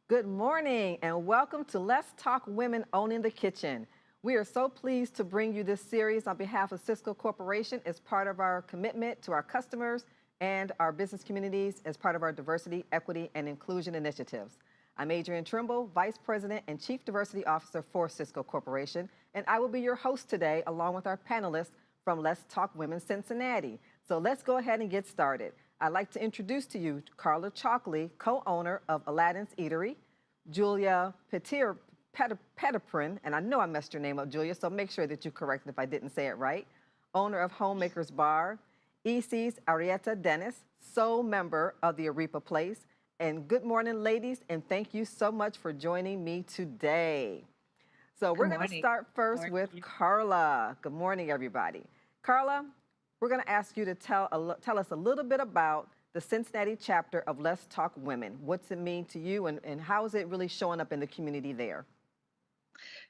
Good morning and welcome to Let's Talk Women Owning the Kitchen. We are so pleased to bring you this series on behalf of Cisco Corporation as part of our commitment to our customers and our business communities as part of our diversity, equity, and inclusion initiatives. I'm Adrienne Trimble, Vice President and Chief Diversity Officer for Cisco Corporation, and I will be your host today along with our panelists from Let's Talk Women Cincinnati. So let's go ahead and get started. I'd like to introduce to you Carla Chalkley, co-owner of Aladdin's Eatery, Julia Petiprin, and I know I messed your name up, Julia, so make sure that you correct it if I didn't say it right, owner of Homemaker's Bar, EC's Arietta Dennis, sole member of the Arepa Place, and good morning, ladies, and thank you so much for joining me today. So we're going to start first with Carla. Good morning, everybody. Carla, we're going to ask you to tell us a little bit about the Cincinnati chapter of Let's Talk Women. What's it mean to you, and how is it really showing up in the community there?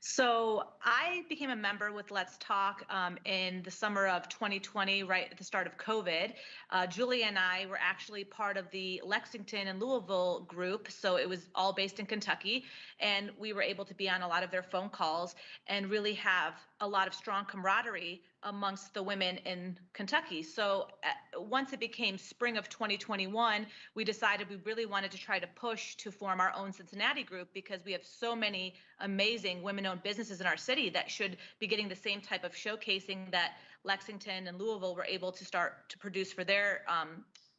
So I became a member with Let's Talk in the summer of 2020, right at the start of COVID. Julie and I were actually part of the Lexington and Louisville group. So it was all based in Kentucky. And we were able to be on a lot of their phone calls and really have a lot of strong camaraderie amongst the women in Kentucky. So once it became spring of 2021, we decided we really wanted to try to push to form our own Cincinnati group because we have so many amazing women-owned businesses in our city that should be getting the same type of showcasing that Lexington and Louisville were able to start to produce for their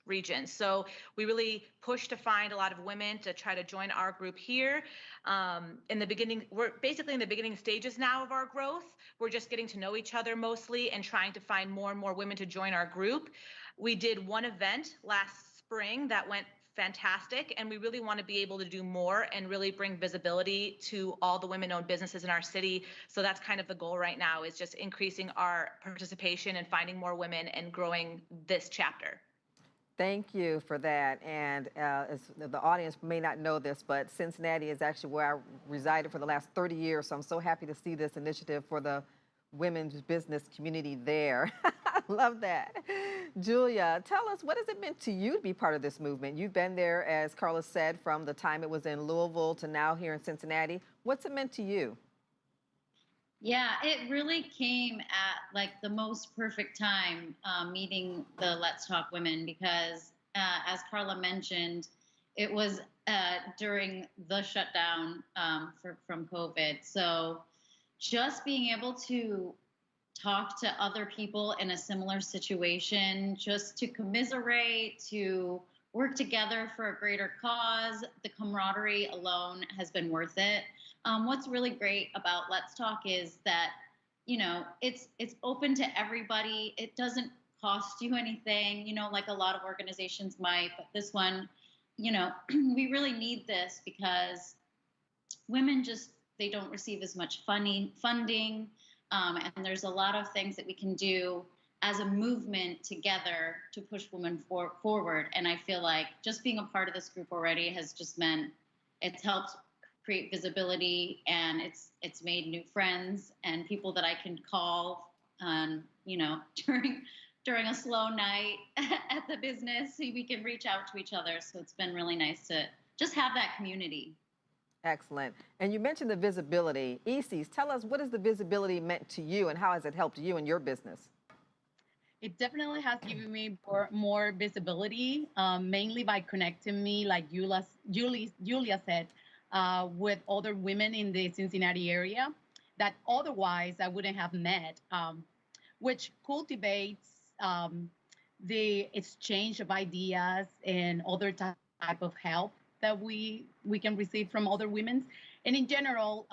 region. So we really pushed to find a lot of women to try to join our group here. In the beginning, we're basically in the beginning stages now of our growth. We're just getting to know each other mostly and trying to find more and more women to join our group. We did one event last spring that went fantastic, and we really want to be able to do more and really bring visibility to all the women-owned businesses in our city. So that's kind of the goal right now, is just increasing our participation and finding more women and growing this chapter. Thank you for that. And the audience may not know this, but Cincinnati is actually where I resided for the last 30 years. So I'm so happy to see this initiative for the women's business community there. Love that. Julia, tell us, what has it meant to you to be part of this movement? You've been there, as Carla said, from the time it was in Louisville to now here in Cincinnati. What's it meant to you? Yeah, it really came at like the most perfect time meeting the Let's Talk Women because, as Carla mentioned, it was during the shutdown from COVID. So just being able to talk to other people in a similar situation, just to commiserate, to work together for a greater cause, the camaraderie alone has been worth it. What's really great about Let's Talk is that, you know, it's open to everybody. It doesn't cost you anything, you know, like a lot of organizations might, but this one, you know, we really need this because women just, they don't receive as much funding. And there's a lot of things that we can do as a movement together to push women forward. And I feel like just being a part of this group already has just meant it's helped create visibility, and it's made new friends and people that I can call, you know, during a slow night at the business, so we can reach out to each other. So it's been really nice to just have that community. Excellent. And you mentioned the visibility. ECs, tell us, what has the visibility meant to you and how has it helped you in your business? It definitely has given me more visibility, mainly by connecting me, like Julia said, with other women in the Cincinnati area that otherwise I wouldn't have met, which cultivates the exchange of ideas and other type of help that we can receive from other women. And in general,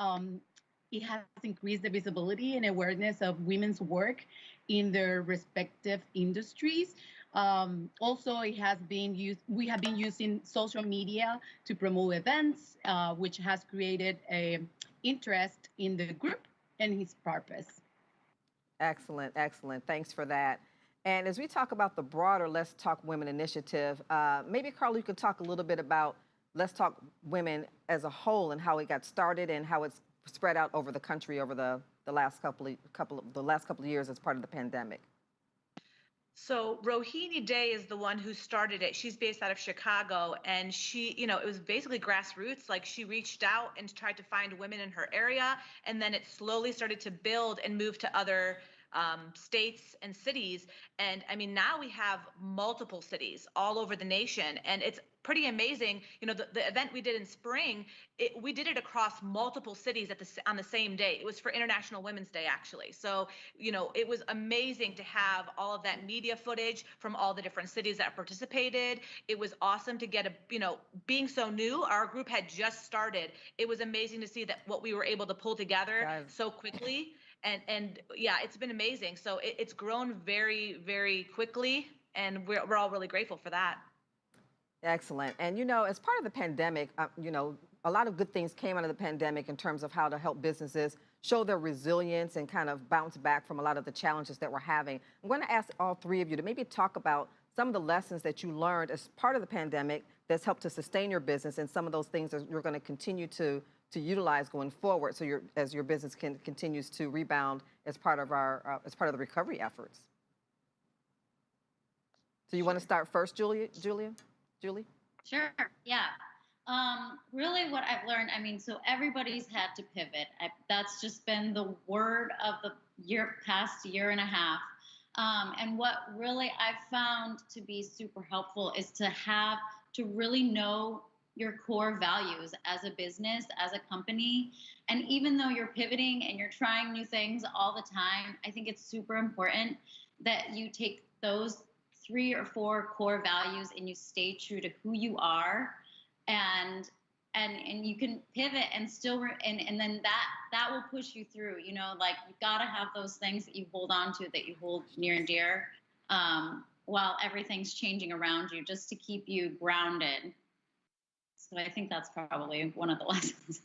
it has increased the visibility and awareness of women's work in their respective industries. Also, it has been used. We have been using social media to promote events, which has created an interest in the group and its purpose. Excellent, excellent. Thanks for that. And as we talk about the broader Let's Talk Women initiative, maybe, Carla, you could talk a little bit about Let's Talk Women as a whole and how it got started and how it's spread out over the country over the last couple of years as part of the pandemic. So Rohini Day is the one who started it. She's based out of Chicago, and it was basically grassroots. Like she reached out and tried to find women in her area, and then it slowly started to build and move to other states and cities. And I mean, now we have multiple cities all over the nation, and it's pretty amazing. The event we did in spring, we did it across multiple cities on the same day. It was for International Women's Day, actually. So it was amazing to have all of that media footage from all the different cities that participated. It was awesome to get being so new, our group had just started. It was amazing to see that what we were able to pull together Guys. so quickly. And yeah, it's been amazing. So it's grown very, very quickly, and we're all really grateful for that. Excellent. And as part of the pandemic, a lot of good things came out of the pandemic in terms of how to help businesses show their resilience and kind of bounce back from a lot of the challenges that we're having. I'm going to ask all three of you to maybe talk about some of the lessons that you learned as part of the pandemic that's helped to sustain your business, and some of those things that you're going to continue to utilize going forward, so as your business continues to rebound as part of the recovery efforts. So you want to start first, Julie? Sure. Yeah. Really what I've learned, I mean, so everybody's had to pivot. That's just been the word of the past year and a half. And what really I've found to be super helpful is to really know your core values as a business, as a company. And even though you're pivoting and you're trying new things all the time, I think it's super important that you take those 3 or 4 core values and you stay true to who you are, and you can pivot and still and then that will push you through. Like you got to have those things that you hold on to, that you hold near and dear, while everything's changing around you, just to keep you grounded. So I think that's probably one of the lessons.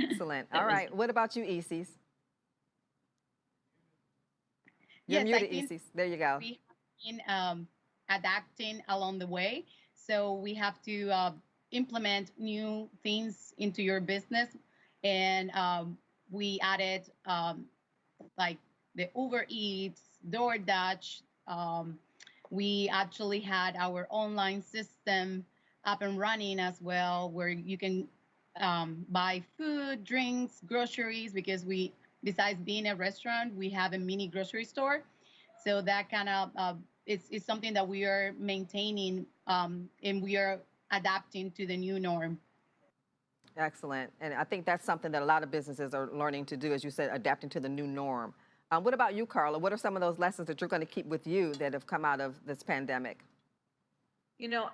Excellent. All right. What about you, Isis? You're Yes, muted, Isis. There you go. We have been adapting along the way. So we have to implement new things into your business. And we added like the Uber Eats, DoorDash. We actually had our online system up and running as well, where you can buy food, drinks, groceries, because besides being a restaurant, we have a mini grocery store. So that kind of it's something that we are maintaining, and we are adapting to the new norm. Excellent. And I think that's something that a lot of businesses are learning to do, as you said, adapting to the new norm. What about you, Carla? What are some of those lessons that you're going to keep with you that have come out of this pandemic?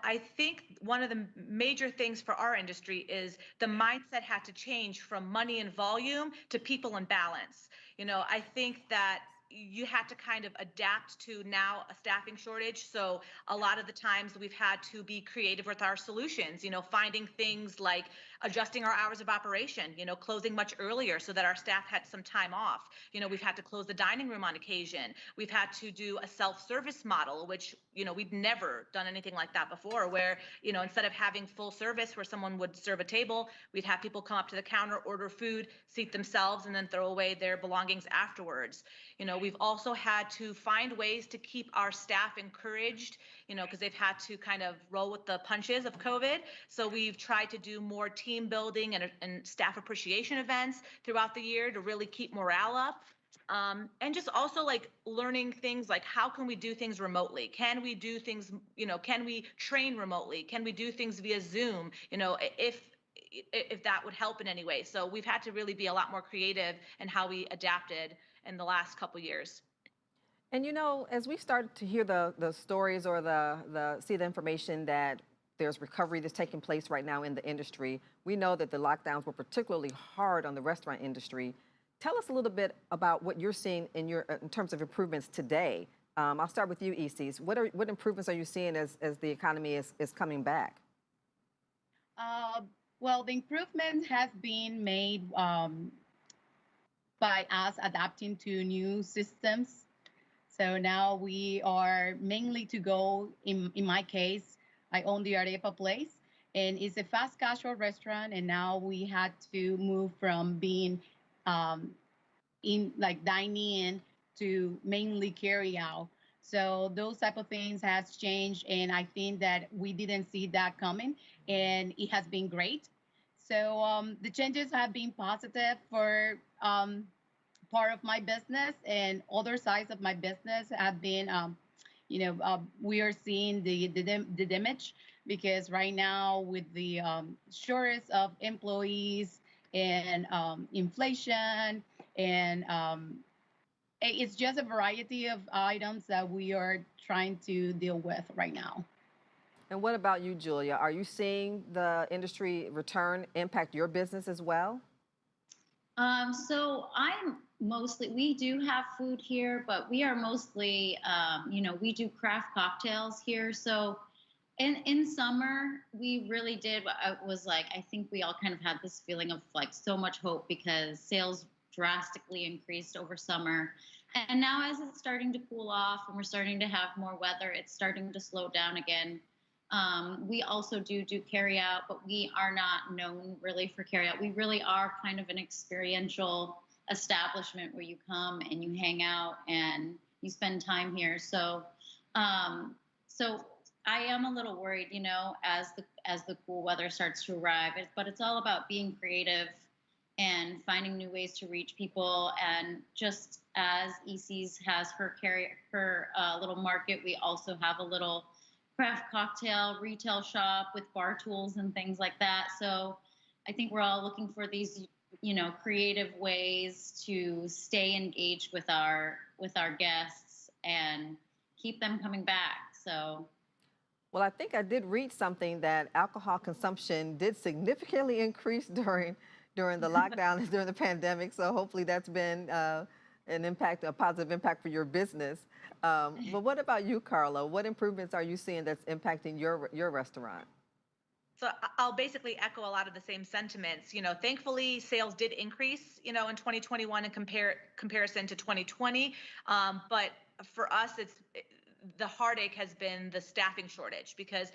I think one of the major things for our industry is the mindset had to change from money and volume to people and balance. I think that you had to kind of adapt to now a staffing shortage. So a lot of the times we've had to be creative with our solutions, finding things like adjusting our hours of operation, closing much earlier so that our staff had some time off. We've had to close the dining room on occasion. We've had to do a self-service model, which, we'd never done anything like that before, where, instead of having full service where someone would serve a table, we'd have people come up to the counter, order food, seat themselves, and then throw away their belongings afterwards. We've also had to find ways to keep our staff encouraged, because they've had to kind of roll with the punches of COVID. So we've tried to do more team building and staff appreciation events throughout the year to really keep morale up. And just also like learning things like, how can we do things remotely? Can we do things, can we train remotely? Can we do things via Zoom? If that would help in any way. So we've had to really be a lot more creative in how we adapted in the last couple years. And as we start to hear the stories or see the information that there's recovery that's taking place right now in the industry, we know that the lockdowns were particularly hard on the restaurant industry. Tell us a little bit about what you're seeing in terms of improvements today. I'll start with you, Isis. What improvements are you seeing as the economy is coming back? Well, the improvement has been made by us adapting to new systems. So now we are mainly to go, in my case, I own the Arepa Place, and it's a fast casual restaurant. And now we had to move from being in like dining in to mainly carry out. So those type of things has changed, and I think that we didn't see that coming, and it has been great. So the changes have been positive for part of my business, and other sides of my business have been, we are seeing the damage, because right now with the shortage of employees and inflation and it's just a variety of items that we are trying to deal with right now. And what about you, Julia? Are you seeing the industry return impact your business as well? So I'm mostly, we do have food here, but we are mostly, we do craft cocktails here. So in summer, we really did, was like, I think we all kind of had this feeling of like so much hope, because sales drastically increased over summer. And now as it's starting to cool off and we're starting to have more weather, it's starting to slow down again. We also do carry out, but we are not known really for carry out. We really are kind of an experiential establishment where you come and you hang out and you spend time here. So I am a little worried, as the cool weather starts to arrive. But it's all about being creative and finding new ways to reach people. And just as EC's has her little market, we also have a little craft cocktail retail shop with bar tools and things like that. So I think we're all looking for these, creative ways to stay engaged with our guests and keep them coming back. So Well, I think I did read something that alcohol consumption did significantly increase during the lockdown and during the pandemic. So hopefully that's been a positive impact for your business. But what about you, Carla? What improvements are you seeing that's impacting your restaurant? So I'll basically echo a lot of the same sentiments. Thankfully sales did increase, in 2021 in comparison to 2020. But for us, the heartache has been the staffing shortage, because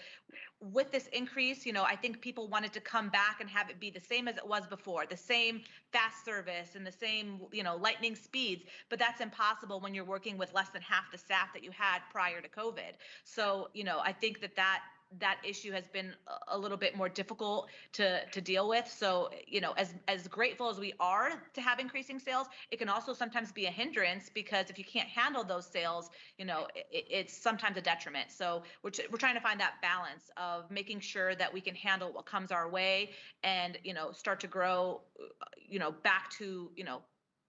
with this increase, I think people wanted to come back and have it be the same as it was before, the same fast service and the same, lightning speeds. But that's impossible when you're working with less than half the staff that you had prior to COVID. So, I think that issue has been a little bit more difficult to deal with. So, as grateful as we are to have increasing sales, it can also sometimes be a hindrance, because if you can't handle those sales, it's sometimes a detriment. So we're trying to find that balance of making sure that we can handle what comes our way and, start to grow, back to,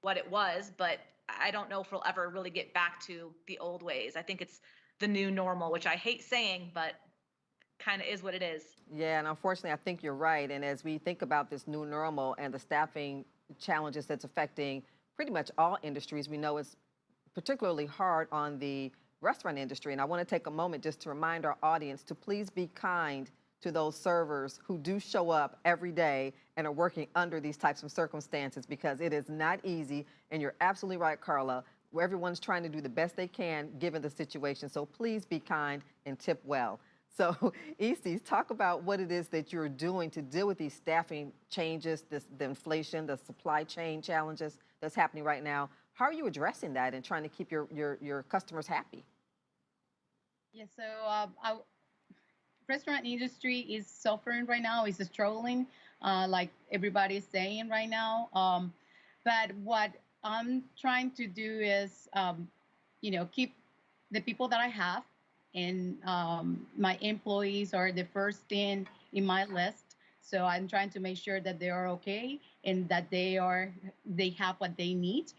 what it was. But I don't know if we'll ever really get back to the old ways. I think it's the new normal, which I hate saying, but kind of is what it is. Yeah, and unfortunately, I think you're right. And as we think about this new normal and the staffing challenges that's affecting pretty much all industries, we know it's particularly hard on the restaurant industry. And I want to take a moment just to remind our audience to please be kind to those servers who do show up every day and are working under these types of circumstances, because it is not easy. And you're absolutely right, Carla, where everyone's trying to do the best they can given the situation. So please be kind and tip well. So, Isis, talk about what it is that you're doing to deal with these staffing changes, the inflation, the supply chain challenges that's happening right now. How are you addressing that and trying to keep your customers happy? Yeah, so our restaurant industry is suffering right now, is struggling, like everybody's saying right now. But what I'm trying to do is, keep the people that I have, and my employees are the first thing in my list. So I'm trying to make sure that they are okay and that they have what they need.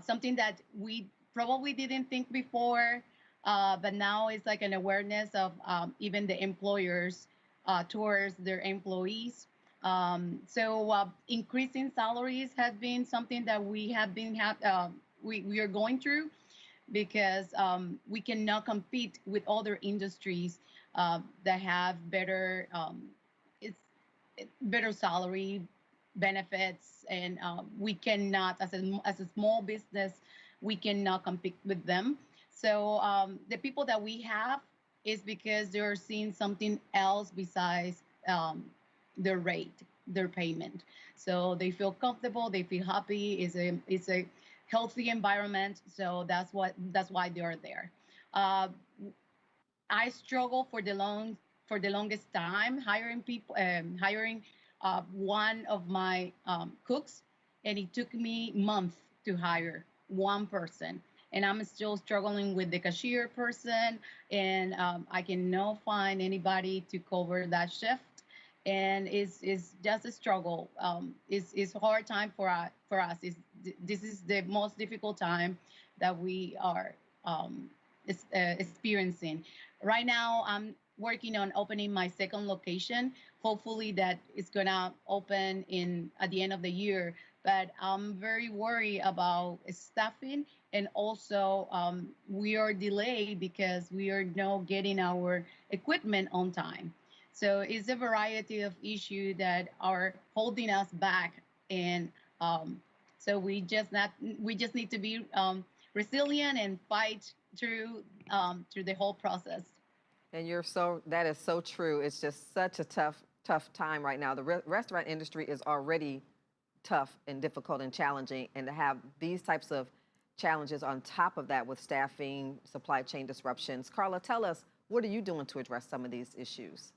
Something that we probably didn't think before, but now it's like an awareness of even the employers towards their employees. So increasing salaries has been something that we have been we are going through, because we cannot compete with other industries that have better better salary benefits, and we cannot, as a small business, we cannot compete with them. So the people that we have is because they're seeing something else besides their rate, their payment. So they feel comfortable, they feel happy. It's a healthy environment. So that's why they are there. Uh, I struggled for the longest time hiring people, hiring one of my cooks, and it took me months to hire one person. And I'm still struggling with the cashier person, and I cannot find anybody to cover that shift. And it's just a struggle. It's a hard time for us. This is the most difficult time that we are experiencing. Right now, I'm working on opening my second location. Hopefully, that is gonna open in at the end of the year. But I'm very worried about staffing, and also we are delayed because we are not getting our equipment on time. So it's a variety of issues that are holding us back, and um, so we just need to be resilient and fight through the whole process. And that is so true. It's just such a tough time right now. The restaurant industry is already tough and difficult and challenging, and to have these types of challenges on top of that with staffing, supply chain disruptions. Carla, tell us, what are you doing to address some of these issues?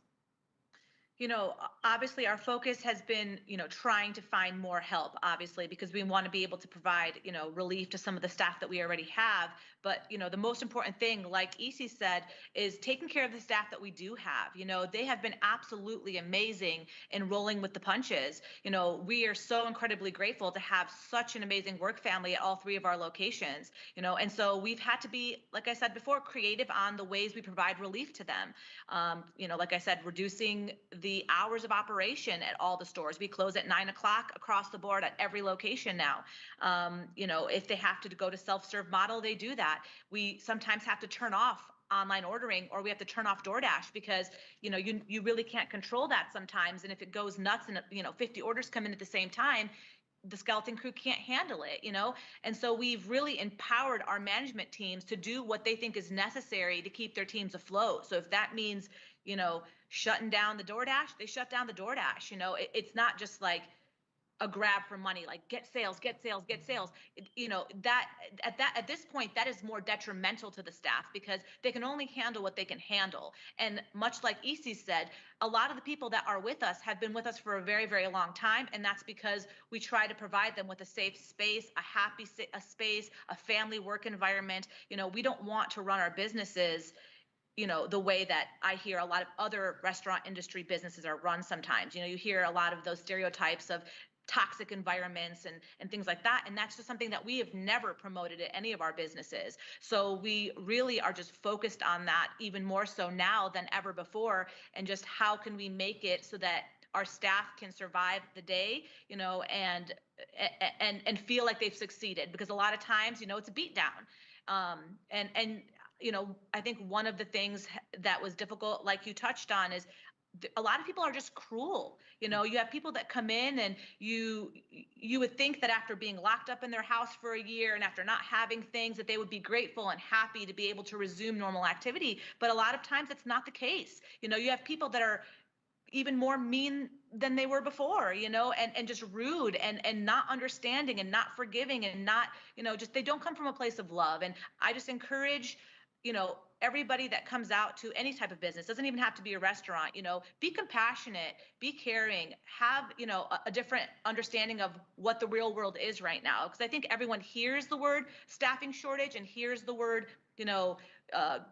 Obviously our focus has been, trying to find more help, obviously, because we want to be able to provide, relief to some of the staff that we already have. But, the most important thing, like Isi said, is taking care of the staff that we do have. They have been absolutely amazing in rolling with the punches. We are so incredibly grateful to have such an amazing work family at all three of our locations, and so we've had to be, like I said before, creative on the ways we provide relief to them. Like I said, reducing the hours of operation at all the stores. We close at 9 o'clock across the board at every location now. If they have to go to self-serve model, they do that. We sometimes have to turn off online ordering, or we have to turn off DoorDash because you really can't control that sometimes. And if it goes nuts and 50 orders come in at the same time, the skeleton crew can't handle it. And so we've really empowered our management teams to do what they think is necessary to keep their teams afloat. So if that means, shutting down the DoorDash, they shut down the DoorDash. It's not just like a grab for money, like get sales, get sales, get sales. That at this point, that is more detrimental to the staff because they can only handle what they can handle. And much like Isi said, a lot of the people that are with us have been with us for a very, very long time. And that's because we try to provide them with a safe space, a happy space, a family work environment. We don't want to run our businesses the way that I hear a lot of other restaurant industry businesses are run sometimes. You hear a lot of those stereotypes of toxic environments and things like that. And that's just something that we have never promoted at any of our businesses. So we really are just focused on that even more so now than ever before. And just how can we make it so that our staff can survive the day, and feel like they've succeeded, because a lot of times, it's a beat down. I think one of the things that was difficult, like you touched on, is a lot of people are just cruel. You have people that come in and you would think that after being locked up in their house for a year and after not having things, that they would be grateful and happy to be able to resume normal activity. But a lot of times it's not the case. You have people that are even more mean than they were before, and just rude and not understanding and not forgiving and not, just they don't come from a place of love. And I just encourage, everybody that comes out to any type of business, doesn't even have to be a restaurant, be compassionate, be caring, have, a different understanding of what the real world is right now. Because I think everyone hears the word staffing shortage and hears the word,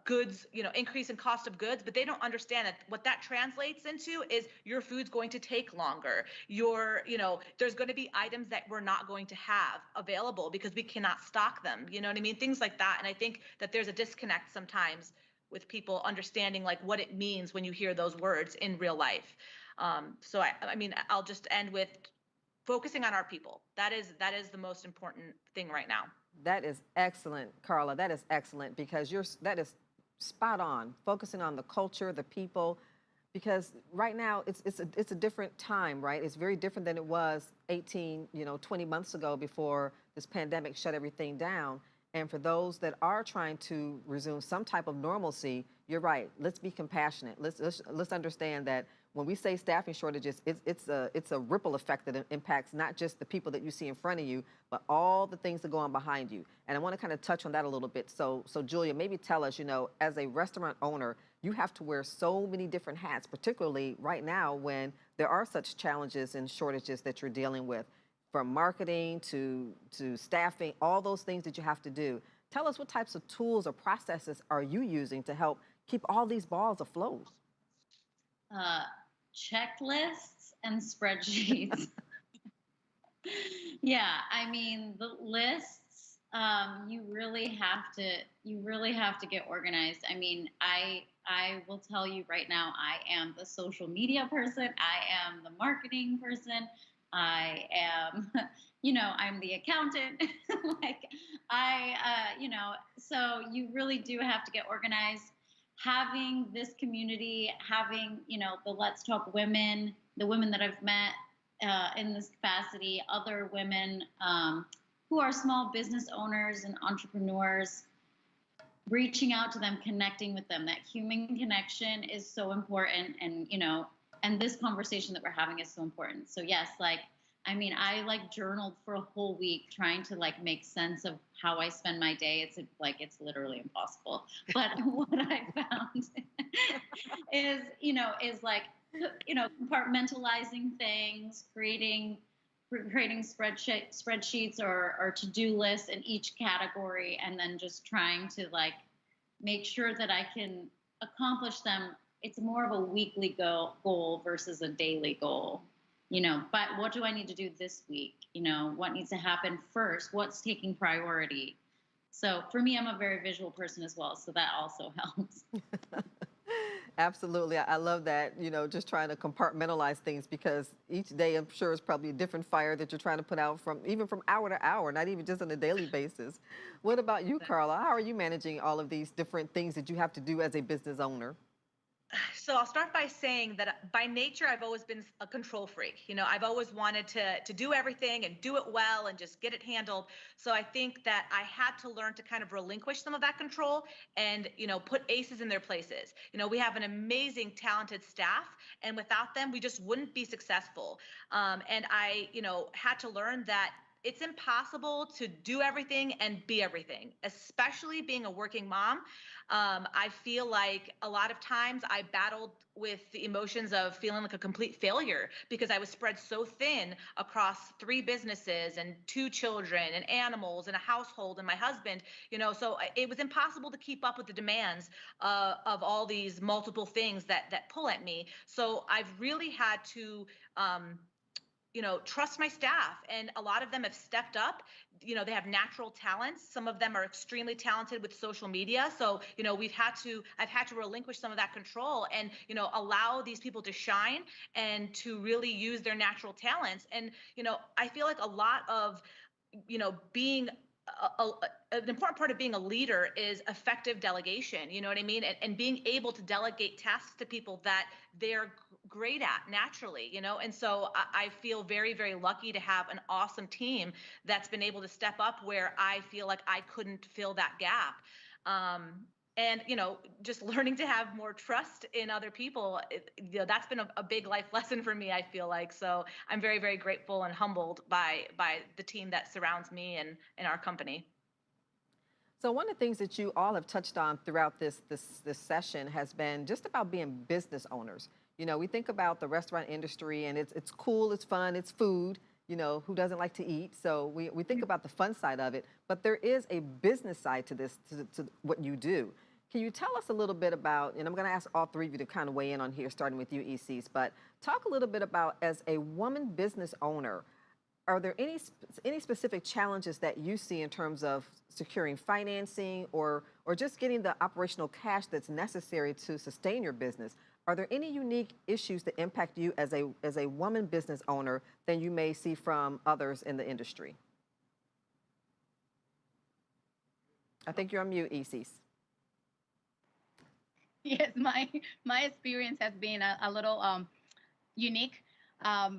goods, increase in cost of goods, but they don't understand that what that translates into is your food's going to take longer. There's going to be items that we're not going to have available because we cannot stock them. You know what I mean? Things like that. And I think that there's a disconnect sometimes with people understanding like what it means when you hear those words in real life. So I'll just end with focusing on our people. That is the most important thing right now. That is excellent, Carla. That is excellent because that is spot on. Focusing on the culture, the people, because right now it's a different time, right? It's very different than it was 18, 20 months ago before this pandemic shut everything down. And for those that are trying to resume some type of normalcy, you're right. Let's be compassionate. Let's understand that when we say staffing shortages, it's a ripple effect that impacts not just the people that you see in front of you, but all the things that go on behind you. And I want to kind of touch on that a little bit. So Julia, maybe tell us, as a restaurant owner, you have to wear so many different hats, particularly right now when there are such challenges and shortages that you're dealing with, from marketing to staffing, all those things that you have to do. Tell us, what types of tools or processes are you using to help keep all these balls afloat? Uh, Checklists and spreadsheets. Yeah, I mean the lists. You really have to get organized. I mean, I will tell you right now, I am the social media person. I am the marketing person. I am, I'm the accountant. like so you really do have to get organized. Having this community, having, the Let's Talk Women, the women that I've met in this capacity, other women who are small business owners and entrepreneurs, reaching out to them, connecting with them. That human connection is so important. And this conversation that we're having is so important. So yes, I journaled for a whole week trying to make sense of how I spend my day. It's literally impossible. But what I found is compartmentalizing things, creating spreadsheets or to-do lists in each category, and then just trying to make sure that I can accomplish them. It's more of a weekly goal versus a daily goal. But what do I need to do this week? What needs to happen first? What's taking priority? So for me, I'm a very visual person as well, so that also helps. Absolutely. I love that, just trying to compartmentalize things, because each day I'm sure is probably a different fire that you're trying to put out even from hour to hour, not even just on a daily basis. What about you, Carla? How are you managing all of these different things that you have to do as a business owner? So I'll start by saying that by nature, I've always been a control freak. I've always wanted to do everything and do it well and just get it handled. So I think that I had to learn to kind of relinquish some of that control and, put aces in their places. We have an amazing, talented staff, and without them, we just wouldn't be successful. And I, had to learn that it's impossible to do everything and be everything, especially being a working mom. I feel like a lot of times I battled with the emotions of feeling like a complete failure because I was spread so thin across 3 businesses and 2 children and animals and a household and my husband, so it was impossible to keep up with the demands of all these multiple things that pull at me. So I've really had to, trust my staff. And a lot of them have stepped up. They have natural talents. Some of them are extremely talented with social media. So, I've had to relinquish some of that control and, allow these people to shine and to really use their natural talents. And, I feel like a lot of, being an important part of being a leader is effective delegation. You know what I mean? And being able to delegate tasks to people that they're great at naturally, And so I feel very, very lucky to have an awesome team that's been able to step up where I feel like I couldn't fill that gap. And, just learning to have more trust in other people, that's been a big life lesson for me, I feel like. So I'm very, very grateful and humbled by the team that surrounds me and our company. So one of the things that you all have touched on throughout this session has been just about being business owners. We think about the restaurant industry, and it's cool, it's fun, it's food. Who doesn't like to eat? So we think about the fun side of it, but there is a business side to this, to what you do. Can you tell us a little bit about, and I'm going to ask all 3 of you to kind of weigh in on here, starting with you, Isis, but talk a little bit about, as a woman business owner, are there any specific challenges that you see in terms of securing financing or just getting the operational cash that's necessary to sustain your business? Are there any unique issues that impact you as a woman business owner than you may see from others in the industry? I think you're on mute, Isis. Yes, my experience has been a little unique. I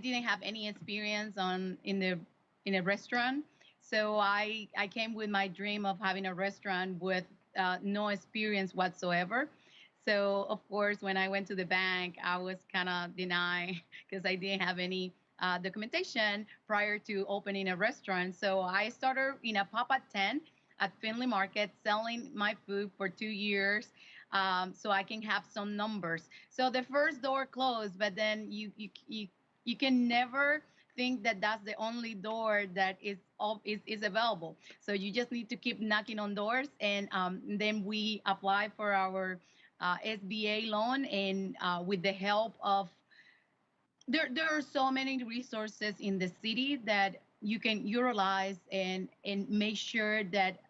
didn't have any experience in a restaurant, so I came with my dream of having a restaurant with no experience whatsoever. So, of course, when I went to the bank, I was kind of denied because I didn't have any documentation prior to opening a restaurant. So I started in a pop-up tent at Finley Market selling my food for 2 years, so I can have some numbers. So the first door closed, but then you can never think that that's the only door that is available. So you just need to keep knocking on doors, and then we apply for our SBA loan, and with the help of there are so many resources in the city that you can utilize and make sure that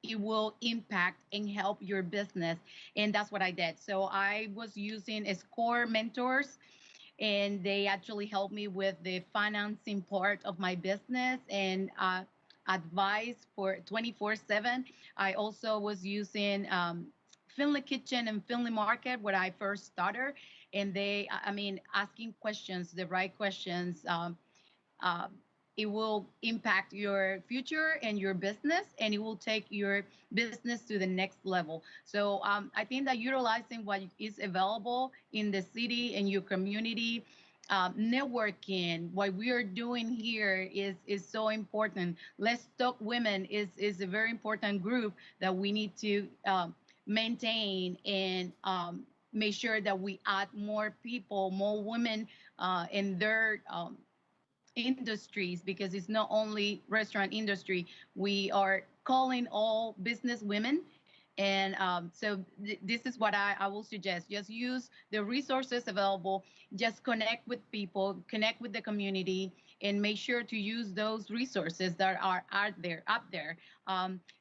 it will impact and help your business. And that's what I did. So I was using Score Mentors, and they actually helped me with the financing part of my business and advice for 24/7. I also was using Finley Kitchen and Finley Market when I first started, and I mean, asking questions, the right questions. Uh, it will impact your future and your business, and it will take your business to the next level. So I think that utilizing what is available in the city and your community, networking, what we are doing here is so important. Let's Talk Women is a very important group that we need to maintain and make sure that we add more people, more women in their industries, because it's not only restaurant industry. We are calling all business women, and this is what I will suggest. Just use the resources available. Just connect with people, connect with the community, and make sure to use those resources that are out there.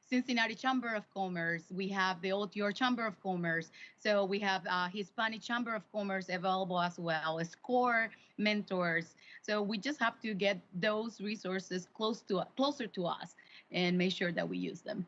Cincinnati Chamber of Commerce. We have the OTR Chamber of Commerce. So we have Hispanic Chamber of Commerce available as well. Score Mentors. So we just have to get those resources closer to us and make sure that we use them.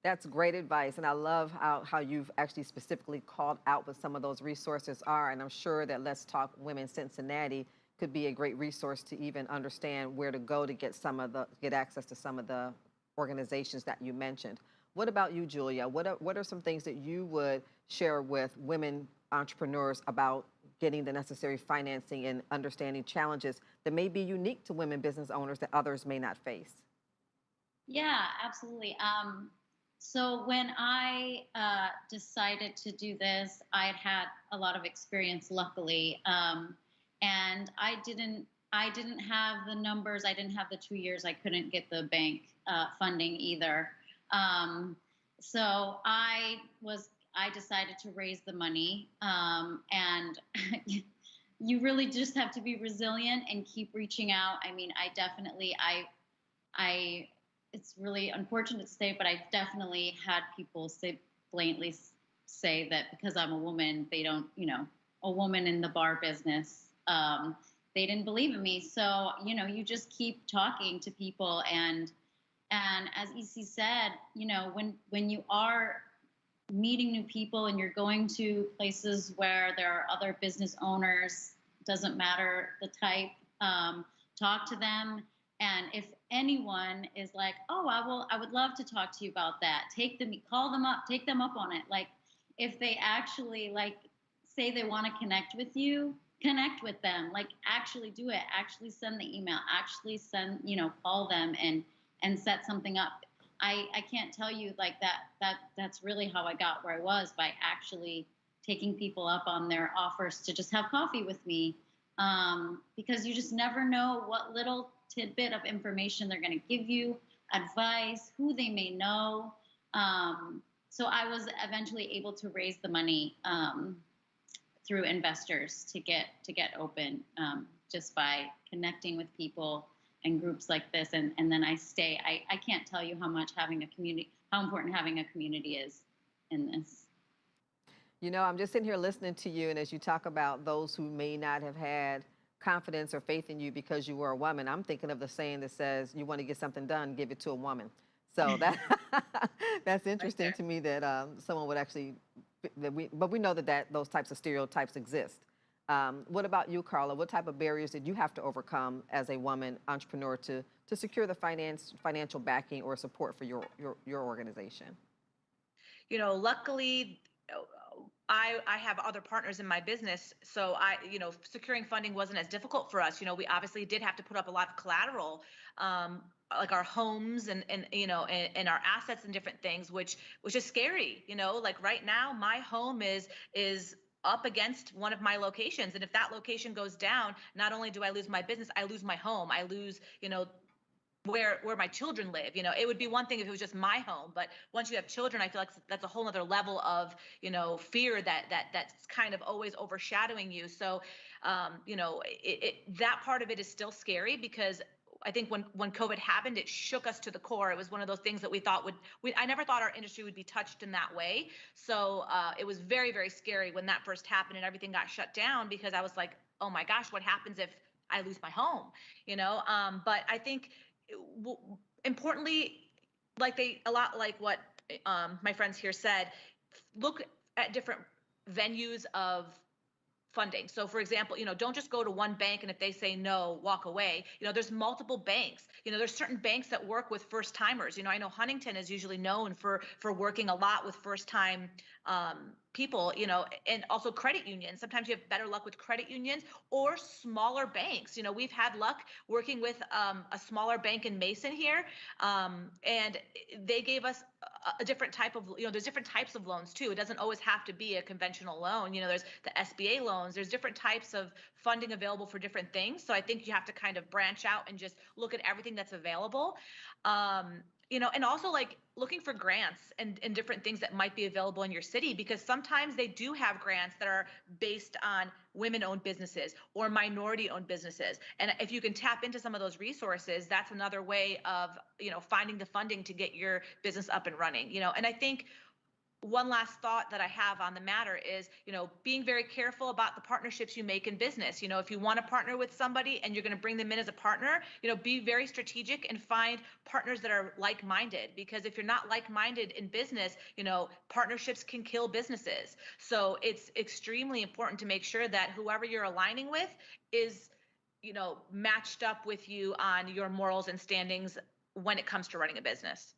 That's great advice, and I love how you've actually specifically called out what some of those resources are, and I'm sure that Let's Talk Women Cincinnati could be a great resource to even understand where to go to get access to some of the organizations that you mentioned. What about you, Julia? What are some things that you would share with women entrepreneurs about getting the necessary financing and understanding challenges that may be unique to women business owners that others may not face? Yeah, absolutely. So when I decided to do this, I had a lot of experience, luckily, and I didn't have the numbers. I didn't have the 2 years. I couldn't get the bank funding either. So I decided to raise the money, and you really just have to be resilient and keep reaching out. I mean, it's really unfortunate to say, but I definitely had people blatantly say that because I'm a woman, they don't, a woman in the bar business, they didn't believe in me. So, you just keep talking to people. And as EC said, when you are meeting new people and you're going to places where there are other business owners, doesn't matter the type, talk to them. And if anyone is like, oh, I would love to talk to you about that, call them up, take them up on it. Like, if they actually say they want to connect with you, connect with them, actually do it, actually send the email, actually call them and set something up. I can't tell you that's really how I got where I was, by actually taking people up on their offers to just have coffee with me. Because you just never know what little tidbit of information they're going to give you, advice, who they may know. So I was eventually able to raise the money through investors to get open, just by connecting with people and groups like this. And then I can't tell you how important having a community is in this. I'm just sitting here listening to you, and as you talk about those who may not have had confidence or faith in you because you were a woman, I'm thinking of the saying that says, you want to get something done, give it to a woman. So that's interesting Right to me that someone would actually, but we know that those types of stereotypes exist. What about you, Carla? What type of barriers did you have to overcome as a woman entrepreneur to secure the financial backing or support for your organization? Luckily, I have other partners in my business, so securing funding wasn't as difficult for us. We obviously did have to put up a lot of collateral, like our homes and our assets and different things, which was just scary. Like right now, my home is up against one of my locations, and if that location goes down, not only do I lose my business, I lose my home. I lose, where my children live. It would be one thing if it was just my home, but once you have children, I feel like that's a whole other level of fear that's kind of always overshadowing you. So that part of it is still scary, because I think when COVID happened, it shook us to the core. It was one of those things that we thought I never thought our industry would be touched in that way. So it was very, very scary when that first happened and everything got shut down, because I was like, oh my gosh, what happens if I lose my home? But I think importantly, a lot like what my friends here said, look at different venues of funding. So for example, don't just go to one bank and if they say no, walk away. There's multiple banks. There's certain banks that work with first timers. I know Huntington is usually known for working a lot with first time people, and also credit unions. Sometimes you have better luck with credit unions or smaller banks. We've had luck working with a smaller bank in Mason here, and they gave us a different type of, there's different types of loans too. It doesn't always have to be a conventional loan. There's the SBA loans. There's different types of funding available for different things. So I think you have to kind of branch out and just look at everything that's available. And also like looking for grants and different things that might be available in your city, because sometimes they do have grants that are based on women-owned businesses or minority-owned businesses. And if you can tap into some of those resources, that's another way of, finding the funding to get your business up and running. And I think one last thought that I have on the matter is, being very careful about the partnerships you make in business. If you want to partner with somebody and you're going to bring them in as a partner, be very strategic and find partners that are like-minded, because if you're not like-minded in business, partnerships can kill businesses. So it's extremely important to make sure that whoever you're aligning with is, matched up with you on your morals and standings when it comes to running a business.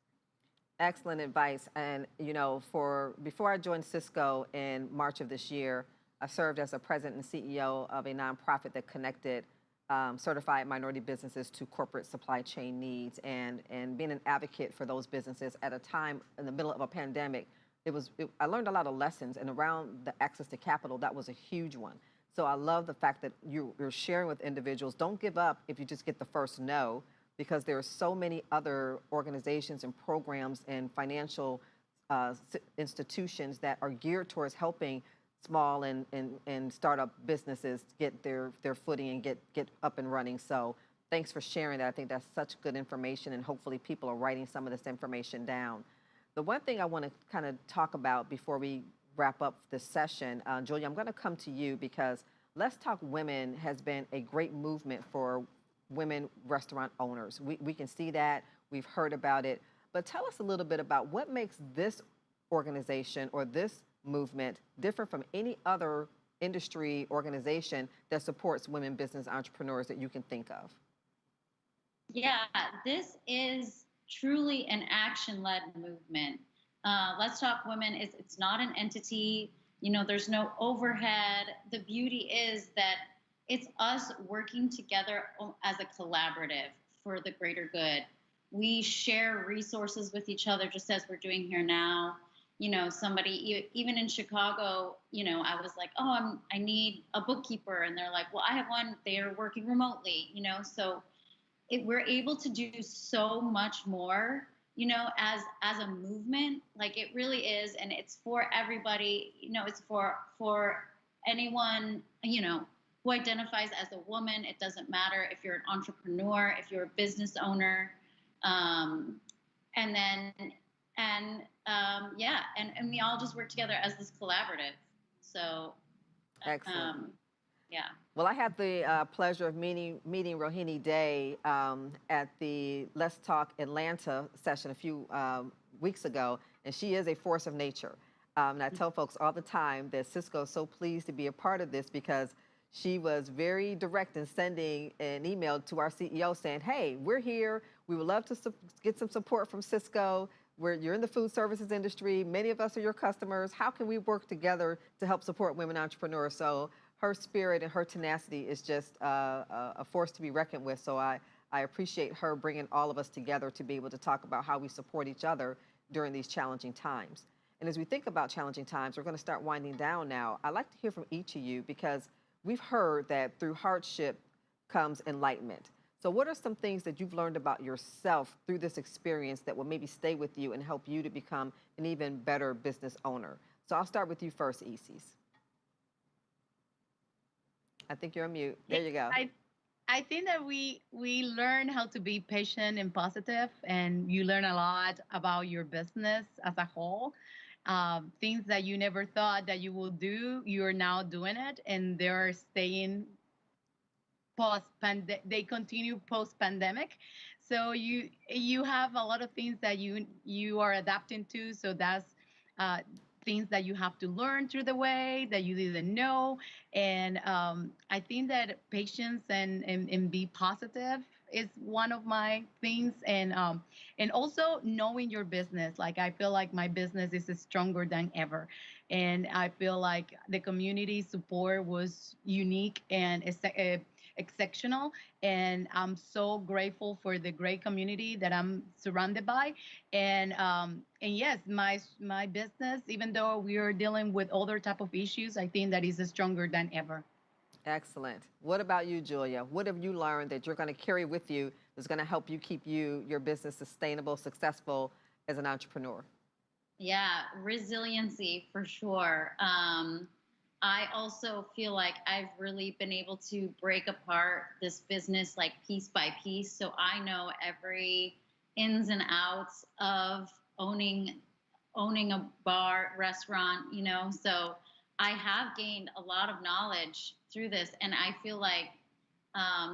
Excellent advice. And, before I joined Cisco in March of this year, I served as a president and CEO of a nonprofit that connected certified minority businesses to corporate supply chain needs, and being an advocate for those businesses at a time in the middle of a pandemic. I learned a lot of lessons, and around the access to capital, that was a huge one. So I love the fact that you're sharing with individuals. Don't give up if you just get the first no, because there are so many other organizations and programs and financial institutions that are geared towards helping small and startup businesses get their footing and get up and running. So thanks for sharing that. I think that's such good information, and hopefully people are writing some of this information down. The one thing I want to kind of talk about before we wrap up this session, Julia, I'm going to come to you, because Let's Talk Women has been a great movement for women restaurant owners. We can see that, we've heard about it, but tell us a little bit about what makes this organization or this movement different from any other industry organization that supports women business entrepreneurs that you can think of. Yeah, this is truly an action-led movement. Let's Talk Women it's not an entity, there's no overhead. The beauty is that it's us working together as a collaborative for the greater good. We share resources with each other, just as we're doing here now. Somebody, even in Chicago, I was like, oh, I need a bookkeeper. And they're like, well, I have one. They are working remotely, so we're able to do so much more, as a movement. Like, it really is. And it's for everybody, it's for anyone, who identifies as a woman. It doesn't matter if you're an entrepreneur, if you're a business owner, and we all just work together as this collaborative. So, Excellent. Yeah. Well, I had the pleasure of meeting Rohini Day at the Let's Talk Atlanta session a few weeks ago, and she is a force of nature. And I tell folks all the time that Cisco is so pleased to be a part of this, because she was very direct in sending an email to our CEO saying, hey, we're here. We would love to get some support from Cisco. you're in the food services industry. Many of us are your customers. How can we work together to help support women entrepreneurs? So her spirit and her tenacity is just a force to be reckoned with. So I appreciate her bringing all of us together to be able to talk about how we support each other during these challenging times. And as we think about challenging times, we're going to start winding down now. I'd like to hear from each of you because we've heard that through hardship comes enlightenment. So what are some things that you've learned about yourself through this experience that will maybe stay with you and help you to become an even better business owner? So I'll start with you first, Isis. I think you're on mute. There you go. I think that we learn how to be patient and positive, and you learn a lot about your business as a whole. Things that you never thought that you would do, you're now doing it, and they're staying they continue post pandemic. So you have a lot of things that you are adapting to. So that's uh, things that you have to learn through the way that you didn't know. And I think that patience and be positive is one of my things. And also knowing your business. Like I feel like my business is stronger than ever. And I feel like the community support was unique and exceptional, and I'm so grateful for the great community that I'm surrounded by. And yes, my business, even though we are dealing with other type of issues, I think that is stronger than ever. Excellent. What about you, Julia? What have you learned that you're going to carry with you that's going to help you keep your business sustainable, successful as an entrepreneur? Yeah, resiliency for sure. I also feel like I've really been able to break apart this business like piece by piece. So I know every ins and outs of owning a bar, restaurant, So I have gained a lot of knowledge through this, and I feel like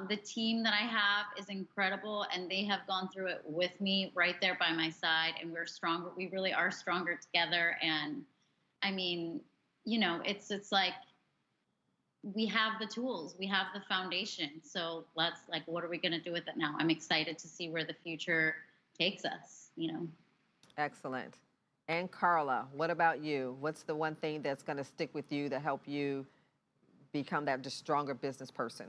the team that I have is incredible, and they have gone through it with me right there by my side, and we're stronger. We really are stronger together. And I mean, it's like we have the tools, we have the foundation. So let's like, what are we going to do with it now? I'm excited to see where the future takes us. Excellent. And Carla, what about you? What's the one thing that's going to stick with you to help you become that just stronger business person?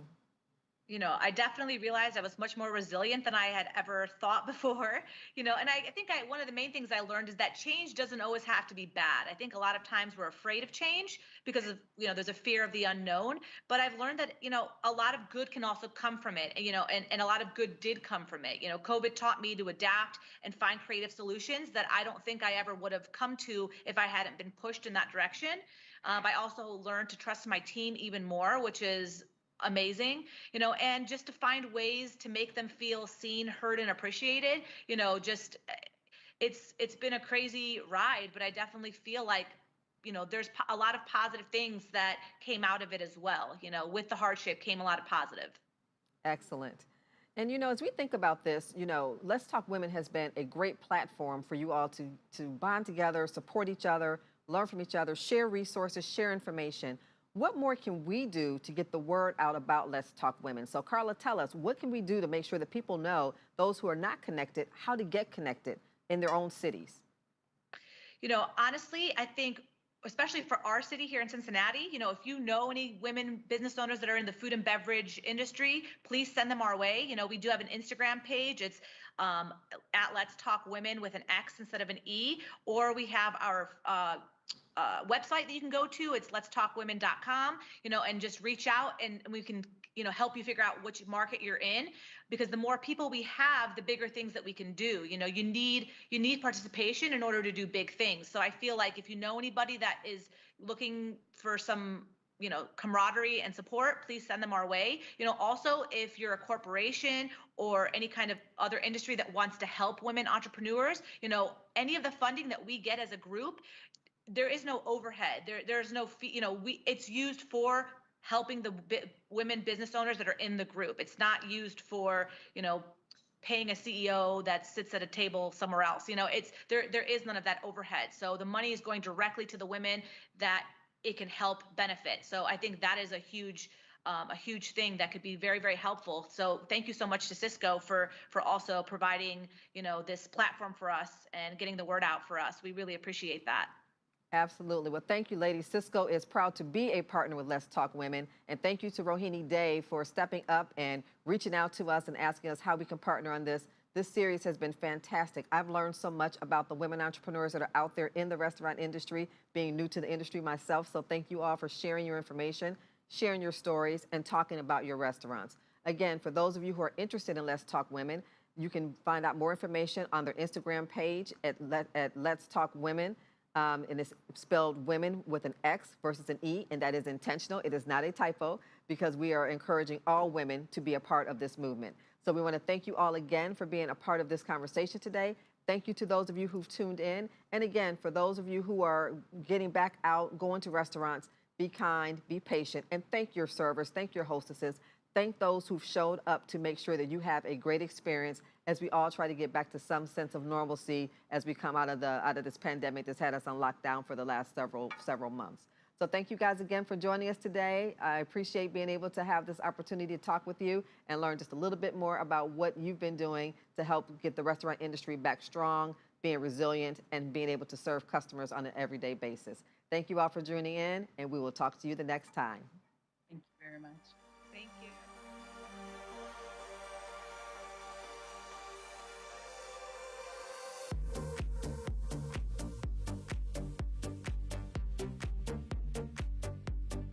I definitely realized I was much more resilient than I had ever thought before. And I think one of the main things I learned is that change doesn't always have to be bad. I think a lot of times we're afraid of change because of, there's a fear of the unknown. But I've learned that, a lot of good can also come from it, and a lot of good did come from it. COVID taught me to adapt and find creative solutions that I don't think I ever would have come to if I hadn't been pushed in that direction. I also learned to trust my team even more, which is amazing, and just to find ways to make them feel seen, heard, and appreciated. Just it's been a crazy ride, but I definitely feel like, there's a lot of positive things that came out of it as well. With the hardship came a lot of positive. Excellent. And as we think about this, Let's Talk Women has been a great platform for you all to bond together, support each other, learn from each other, share resources, share information. What more can we do to get the word out about Let's Talk Women? So Carla, tell us, what can we do to make sure that people know, those who are not connected, how to get connected in their own cities? Honestly, I think, especially for our city here in Cincinnati, if you know any women business owners that are in the food and beverage industry, please send them our way. We do have an Instagram page. It's at Let's Talk Women with an X instead of an E, or we have our website that you can go to. It's letstalkwomen.com, and just reach out and we can, help you figure out which market you're in, because the more people we have, the bigger things that we can do. You need participation in order to do big things. So I feel like if you know anybody that is looking for some, camaraderie and support, please send them our way. Also, if you're a corporation or any kind of other industry that wants to help women entrepreneurs, any of the funding that we get as a group, there is no overhead. There's no fee. It's used for helping the women business owners that are in the group. It's not used for, paying a CEO that sits at a table somewhere else. There is none of that overhead. So the money is going directly to the women that it can help benefit. So I think that is a huge a huge thing that could be very, very helpful. So thank you so much to Cisco for also providing, this platform for us and getting the word out for us. We really appreciate that. Absolutely. Well, thank you, ladies. Cisco is proud to be a partner with Let's Talk Women. And thank you to Rohini Day for stepping up and reaching out to us and asking us how we can partner on this. This series has been fantastic. I've learned so much about the women entrepreneurs that are out there in the restaurant industry, being new to the industry myself. So thank you all for sharing your information, sharing your stories, and talking about your restaurants. Again, for those of you who are interested in Let's Talk Women, you can find out more information on their Instagram page at Let's Talk Women. And it's spelled women with an X versus an E, and that is intentional. It is not a typo, because we are encouraging all women to be a part of this movement. So we want to thank you all again for being a part of this conversation today. Thank you to those of you who've tuned in. And again, for those of you who are getting back out, going to restaurants, be kind, be patient, and thank your servers, thank your hostesses. Thank those who've showed up to make sure that you have a great experience as we all try to get back to some sense of normalcy as we come out of this pandemic that's had us on lockdown for the last several months. So thank you guys again for joining us today. I appreciate being able to have this opportunity to talk with you and learn just a little bit more about what you've been doing to help get the restaurant industry back strong, being resilient, and being able to serve customers on an everyday basis. Thank you all for joining in, and we will talk to you the next time. Thank you very much.